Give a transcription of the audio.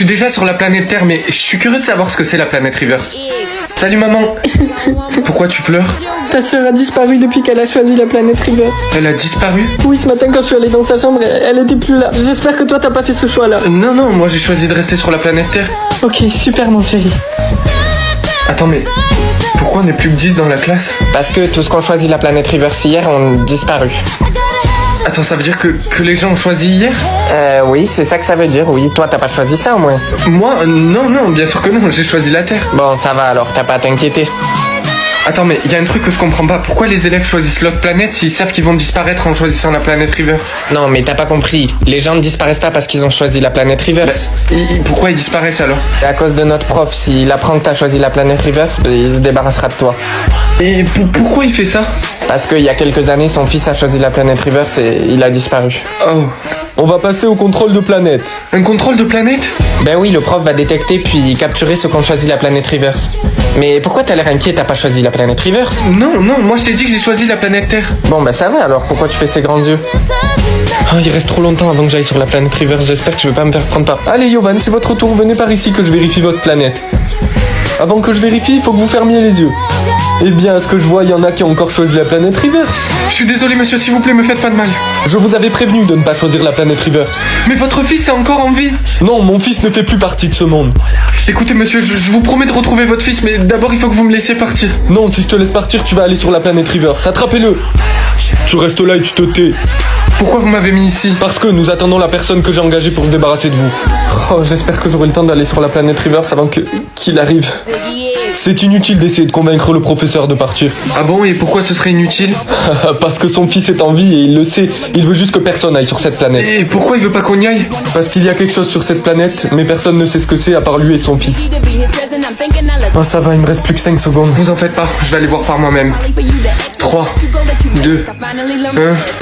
suis déjà sur la planète Terre, mais je suis curieux de savoir ce que c'est la planète Reverse. Salut maman. Pourquoi tu pleures? Ta sœur a disparu depuis qu'elle a choisi la planète River. Elle a disparu? Oui, ce matin quand je suis allée dans sa chambre, elle était plus là. J'espère que toi t'as pas fait ce choix-là. Non, moi j'ai choisi de rester sur la planète Terre. Ok, super mon chéri. Attends, mais pourquoi on n'est plus que 10 dans la classe? Parce que tous qu'on choisit la planète Reverse hier ont disparu. Attends, ça veut dire que les gens ont choisi hier? Oui, c'est ça que ça veut dire, oui. Toi, t'as pas choisi ça au moins? Moi? Non, bien sûr que non, j'ai choisi la Terre. Bon, ça va alors, t'as pas à t'inquiéter. Attends, mais il y a un truc que je comprends pas. Pourquoi les élèves choisissent l'autre planète s'ils savent qu'ils vont disparaître en choisissant la planète Reverse? Non, mais t'as pas compris. Les gens ne disparaissent pas parce qu'ils ont choisi la planète Reverse. Pourquoi ils disparaissent alors? C'est à cause de notre prof. S'il apprend que t'as choisi la planète Reverse, il se débarrassera de toi. Et pourquoi il fait ça? Parce qu'il y a quelques années, son fils a choisi la planète Reverse et il a disparu. Oh. On va passer au contrôle de planète. Un contrôle de planète? Ben oui, le prof va détecter puis capturer ceux qui ont choisi la planète Reverse. Mais pourquoi t'as l'air inquiet, t'as pas choisi la planète Reverse? Non, moi je t'ai dit que j'ai choisi la planète Terre. Bon bah ça va alors, pourquoi tu fais ces grands yeux? Oh, il reste trop longtemps avant que j'aille sur la planète Reverse, j'espère que je vais pas me faire prendre par... Allez Yovan, c'est votre tour, venez par ici que je vérifie votre planète. Avant que je vérifie, il faut que vous fermiez les yeux. Eh bien, à ce que je vois, il y en a qui ont encore choisi la planète Reverse. Je suis désolé monsieur, s'il vous plaît, me faites pas de mal. Je vous avais prévenu de ne pas choisir la planète Reverse. Mais votre fils est encore en vie. Non, mon fils ne fait plus partie de ce monde. Écoutez monsieur, je vous promets de retrouver votre fils, mais d'abord il faut que vous me laissiez partir. Non, si je te laisse partir, tu vas aller sur la planète Reverse. Attrapez-le. Tu restes là et tu te tais. Pourquoi vous m'avez mis ici? Parce que nous attendons la personne que j'ai engagée pour se débarrasser de vous. Oh, j'espère que j'aurai le temps d'aller sur la planète Reverse avant qu'il arrive. C'est inutile d'essayer de convaincre le professeur de partir. Ah bon, et pourquoi ce serait inutile? Parce que son fils est en vie et il le sait. Il veut juste que personne aille sur cette planète. Et pourquoi il veut pas qu'on y aille? Parce qu'il y a quelque chose sur cette planète, mais personne ne sait ce que c'est à part lui et son fils. Oh ça va, il me reste plus que 5 secondes. Vous en faites pas, je vais aller voir par moi-même. 3, 2, 1...